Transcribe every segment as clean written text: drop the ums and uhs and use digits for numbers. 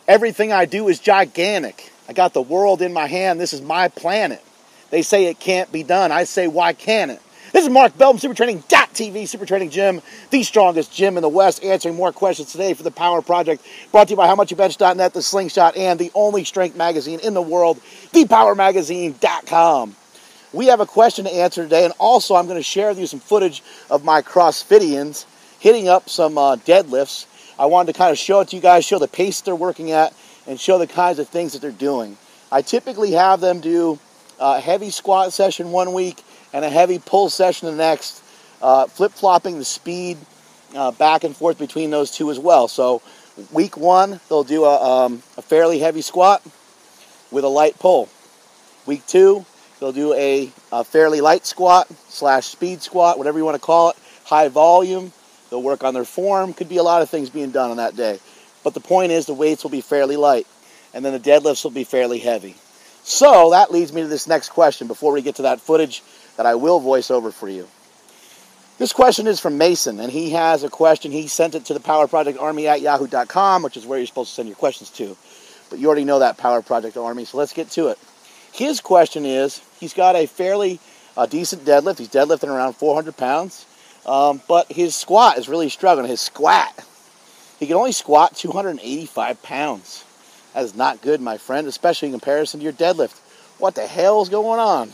Everything I do is gigantic. I got the world in my hand. This is my planet. They say it can't be done. I say, why can't it? This is Mark Bell from SuperTraining.tv, Super Training Gym, the strongest gym in the West, answering more questions today for the Power Project, brought to you by HowMuchYouBench.net, The Slingshot, and the only strength magazine in the world, ThePowerMagazine.com. We have a question to answer today, and also I'm going to share with you some footage of my CrossFitians hitting up some deadlifts. I wanted to kind of show it to you guys, show the pace they're working at, and show the kinds of things that they're doing. I typically have them do a heavy squat session one week and a heavy pull session the next, flip-flopping the speed back and forth between those two as well. So week one, they'll do a fairly heavy squat with a light pull. Week two, they'll do a fairly light squat / speed squat, whatever you want to call it, high volume. They'll work on their form. Could be a lot of things being done on that day. But the point is the weights will be fairly light, and then the deadlifts will be fairly heavy. So that leads me to this next question before we get to that footage that I will voice over for you. This question is from Mason, and he has a question. He sent it to the Power Project Army at yahoo.com, which is where you're supposed to send your questions to. But you already know that, Power Project Army, so let's get to it. His question is, he's got a fairly decent deadlift. He's deadlifting around 400 pounds, but his squat is really struggling. His squat, he can only squat 285 pounds. That is not good, my friend, especially in comparison to your deadlift. What the hell is going on?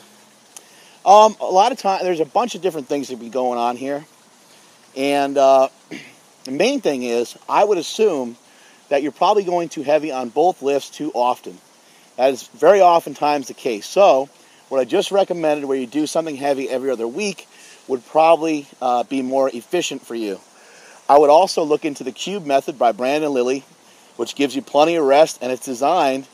A lot of times, there's a bunch of different things that be going on here. And the main thing is, I would assume that you're probably going too heavy on both lifts too often. That is very oftentimes the case. So, what I just recommended, where you do something heavy every other week, would probably be more efficient for you. I would also look into the Cube method by Brandon Lilly, which gives you plenty of rest, and it's designed,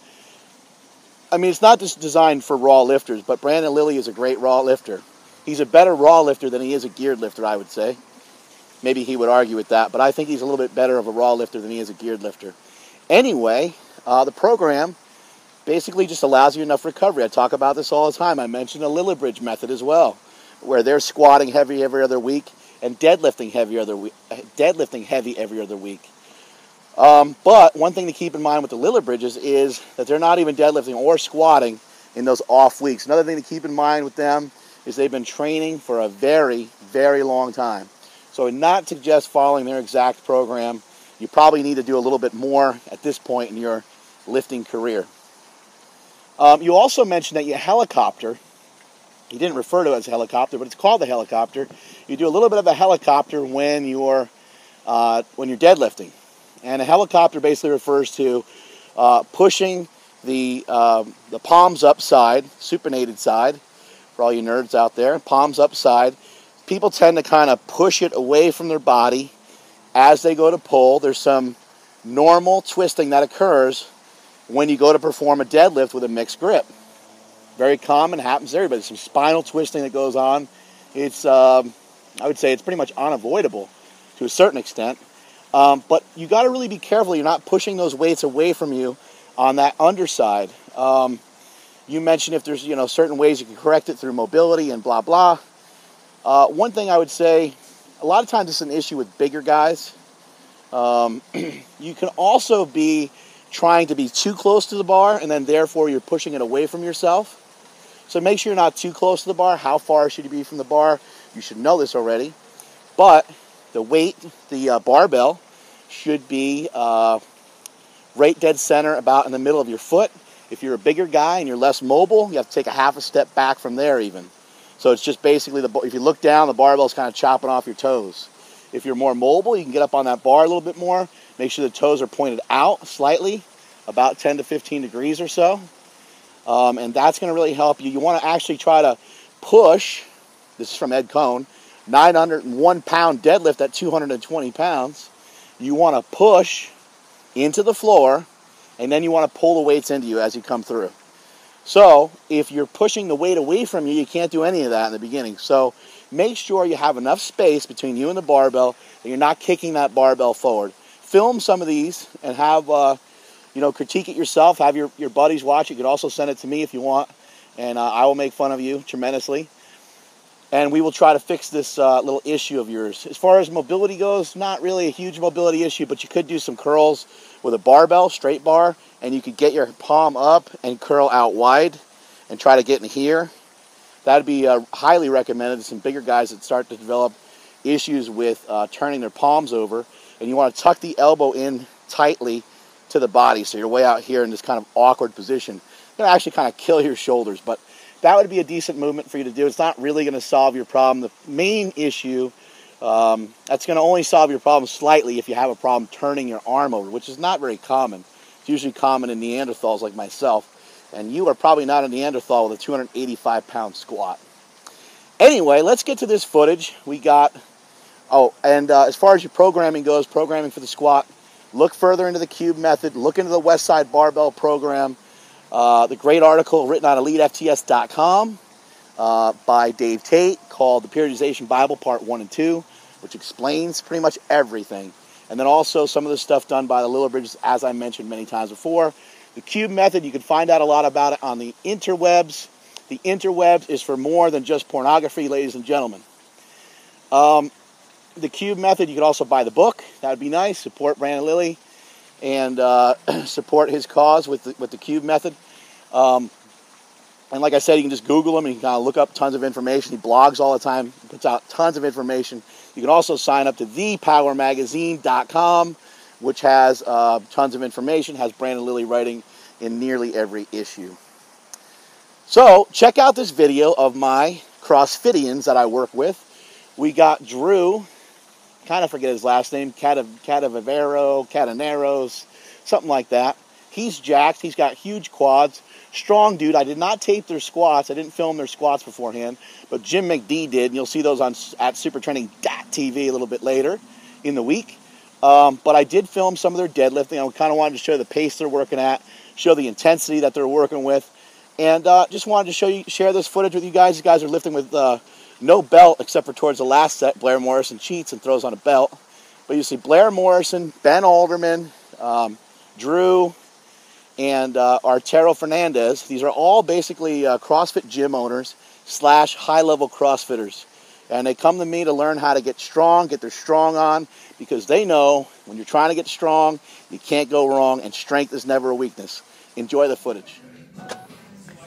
I mean, it's not just designed for raw lifters, but Brandon Lilly is a great raw lifter. He's a better raw lifter than he is a geared lifter, I would say. Maybe he would argue with that, but I think he's a little bit better of a raw lifter than he is a geared lifter. Anyway, the program basically just allows you enough recovery. I talk about this all the time. I mentioned the Lillibridge method as well, where they're squatting heavy every other week and deadlifting heavy every other week. But one thing to keep in mind with the Lillibridges is that they're not even deadlifting or squatting in those off weeks. Another thing to keep in mind with them is they've been training for a very, very long time. So I would not suggest following their exact program. You probably need to do a little bit more at this point in your lifting career. You also mentioned that you helicopter. He didn't refer to it as a helicopter, but it's called the helicopter. You do a little bit of a helicopter when you're deadlifting. And a helicopter basically refers to pushing the palms up side, supinated side, for all you nerds out there, palms up side. People tend to kind of push it away from their body as they go to pull. There's some normal twisting that occurs when you go to perform a deadlift with a mixed grip. Very common, happens to everybody. Some spinal twisting that goes on. It's, I would say it's pretty much unavoidable to a certain extent. But you got to really be careful you're not pushing those weights away from you on that underside. You mentioned if there's certain ways you can correct it through mobility and blah blah. One thing I would say, a lot of times it's an issue with bigger guys. You can also be trying to be too close to the bar, and then therefore you're pushing it away from yourself. So make sure you're not too close to the bar. How far should you be from the bar? You should know this already. But the weight, the barbell, should be right dead center, about in the middle of your foot. If you're a bigger guy and you're less mobile, you have to take a half a step back from there even. So it's just basically, if you look down, the barbell's kind of chopping off your toes. If you're more mobile, you can get up on that bar a little bit more. Make sure the toes are pointed out slightly, about 10 to 15 degrees or so. And that's going to really help you. You want to actually try to push, this is from Ed Cohn, 901 pound deadlift at 220 pounds. You want to push into the floor, and then you want to pull the weights into you as you come through. So if you're pushing the weight away from you, you can't do any of that in the beginning. So make sure you have enough space between you and the barbell that you're not kicking that barbell forward. Film some of these and have, critique it yourself. Have your buddies watch it. You could also send it to me if you want, and I will make fun of you tremendously. And we will try to fix this little issue of yours. As far as mobility goes, not really a huge mobility issue, but you could do some curls with a barbell, straight bar, and you could get your palm up and curl out wide and try to get in here. That would be highly recommended to some bigger guys that start to develop issues with turning their palms over. And you want to tuck the elbow in tightly to the body, so you're way out here in this kind of awkward position. It's going to actually kind of kill your shoulders, but that would be a decent movement for you to do. It's not really going to solve your problem. The main issue, that's going to only solve your problem slightly if you have a problem turning your arm over, which is not very common. It's usually common in Neanderthals like myself, and you are probably not a Neanderthal with a 285-pound squat. Anyway, let's get to this footage. We got, as far as your programming goes, programming for the squat, look further into the cube method, look into the West Side Barbell program, the great article written on EliteFTS.com by Dave Tate called The Periodization Bible Part 1 and 2, which explains pretty much everything. And then also some of the stuff done by the Lillibridges, as I mentioned many times before. The cube method, you can find out a lot about it on the interwebs. The interwebs is for more than just pornography, ladies and gentlemen. The cube method, you could also buy the book. That would be nice. Support Brandon Lilly and support his cause with the cube method. And like I said, you can just Google him and you can kind of look up tons of information. He blogs all the time. He puts out tons of information. You can also sign up to thepowermagazine.com, which has tons of information, has Brandon Lilly writing in nearly every issue. So check out this video of my CrossFitians that I work with. We got Drew, kind of forget his last name, Cataneros, something like that. He's jacked. He's got huge quads. Strong dude. I did not tape their squats. I didn't film their squats beforehand, but Jim McD did, and you'll see those at supertraining.tv a little bit later in the week. But I did film some of their deadlifting. I kind of wanted to show the pace they're working at, show the intensity that they're working with, and just wanted to share this footage with you guys. You guys are lifting with no belt except for towards the last set. Blair Morrison cheats and throws on a belt. But you see Blair Morrison, Ben Alderman, Drew, and Arturo Fernandez. These are all basically CrossFit gym owners / high-level CrossFitters. And they come to me to learn how to get strong, get their strong on, because they know when you're trying to get strong, you can't go wrong, and strength is never a weakness. Enjoy the footage.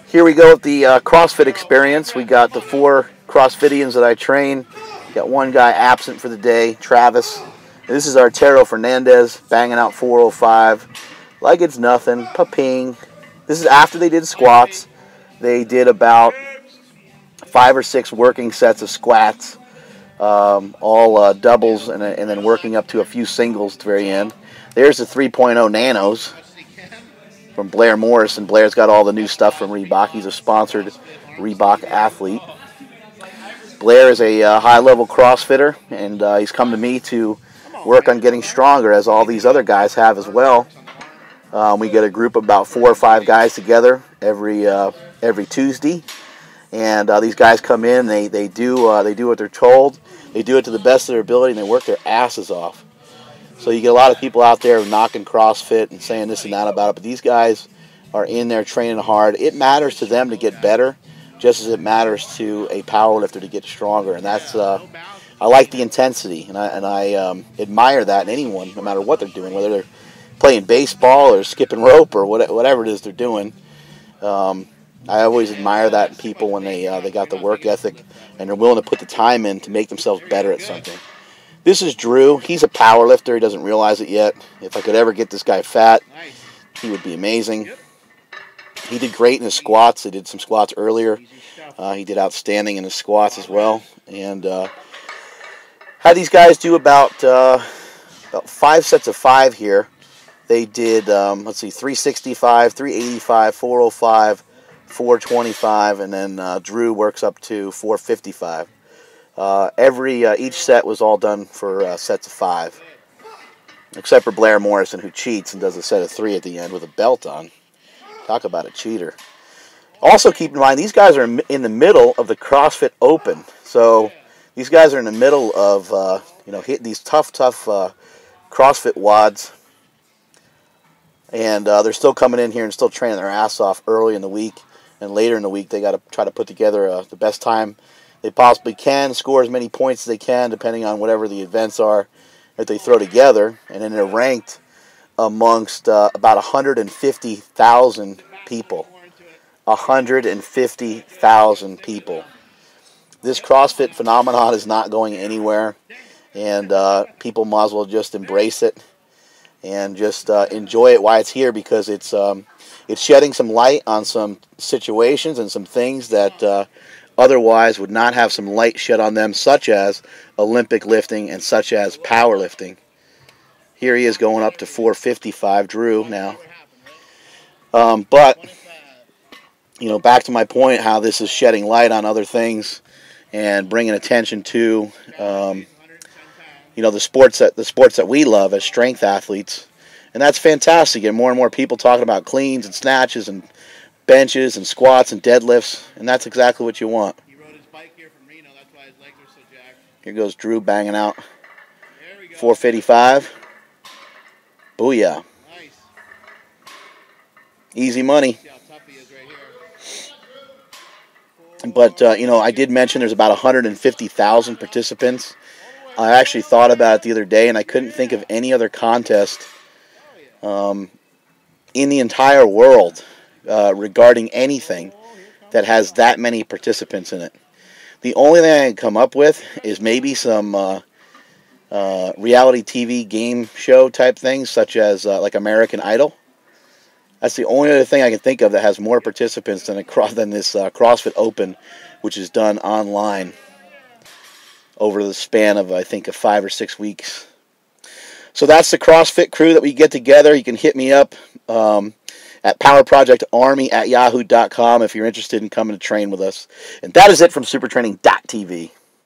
Here we go with the CrossFit experience. We got the 4 CrossFitians that I train. Got one guy absent for the day, Travis. This is Arturo Fernandez, banging out 405. Like it's nothing, pa-ping. This is after they did squats. They did about 5 or 6 working sets of squats, all doubles, and then working up to a few singles at the very end. There's the 3.0 Nanos from Blair Morrison. Blair's got all the new stuff from Reebok. He's a sponsored Reebok athlete. Blair is a high-level CrossFitter, and he's come to me to work on getting stronger, as all these other guys have as well. We get a group of about 4 or 5 guys together every Tuesday, and these guys come in. They do what they're told. They do it to the best of their ability, and they work their asses off. So you get a lot of people out there knocking CrossFit and saying this and that about it, but these guys are in there training hard. It matters to them to get better, just as it matters to a powerlifter to get stronger. And that's I like the intensity, and I admire that in anyone, no matter what they're doing, whether they're playing baseball or skipping rope or whatever it is they're doing. I always admire that in people when they got the work ethic and they're willing to put the time in to make themselves better at something. This is Drew. He's a power lifter. He doesn't realize it yet. If I could ever get this guy fat, he would be amazing. He did great in his squats. They did some squats earlier. He did outstanding in his squats as well. And had these guys do about 5 sets of 5 here. They did, 365, 385, 405, 425, and then Drew works up to 455. Each set was all done for sets of 5, except for Blair Morrison, who cheats and does a set of 3 at the end with a belt on. Talk about a cheater. Also keep in mind, these guys are in the middle of the CrossFit Open. So these guys are in the middle of hitting these tough CrossFit wads. And they're still coming in here and still training their ass off early in the week. And later in the week, they got to try to put together the best time they possibly can, score as many points as they can, depending on whatever the events are that they throw together. And then they're ranked amongst about 150,000 people. 150,000 people. This CrossFit phenomenon is not going anywhere, and people might as well just embrace it and just enjoy it while it's here, because it's shedding some light on some situations and some things that otherwise would not have some light shed on them, such as Olympic lifting and such as powerlifting. Here he is going up to 455, Drew now. But back to my point, how this is shedding light on other things and bringing attention to, the sports that we love as strength athletes, and that's fantastic. And more people talking about cleans and snatches and benches and squats and deadlifts, and that's exactly what you want. He rode his bike here from Reno. That's why his legs are so jacked. Here goes Drew banging out 455. Booyah! Nice. Easy money. See how tough he is right here. But, I did mention there's about 150,000 participants. I actually thought about it the other day, and I couldn't think of any other contest in the entire world regarding anything that has that many participants in it. The only thing I can come up with is maybe some reality TV game show type things, such as like American Idol. That's the only other thing I can think of that has more participants than this CrossFit Open, which is done online over the span of, I think, 5 or 6 weeks. So that's the CrossFit crew that we get together. You can hit me up at powerprojectarmy@yahoo.com if you're interested in coming to train with us. And that is it from supertraining.tv.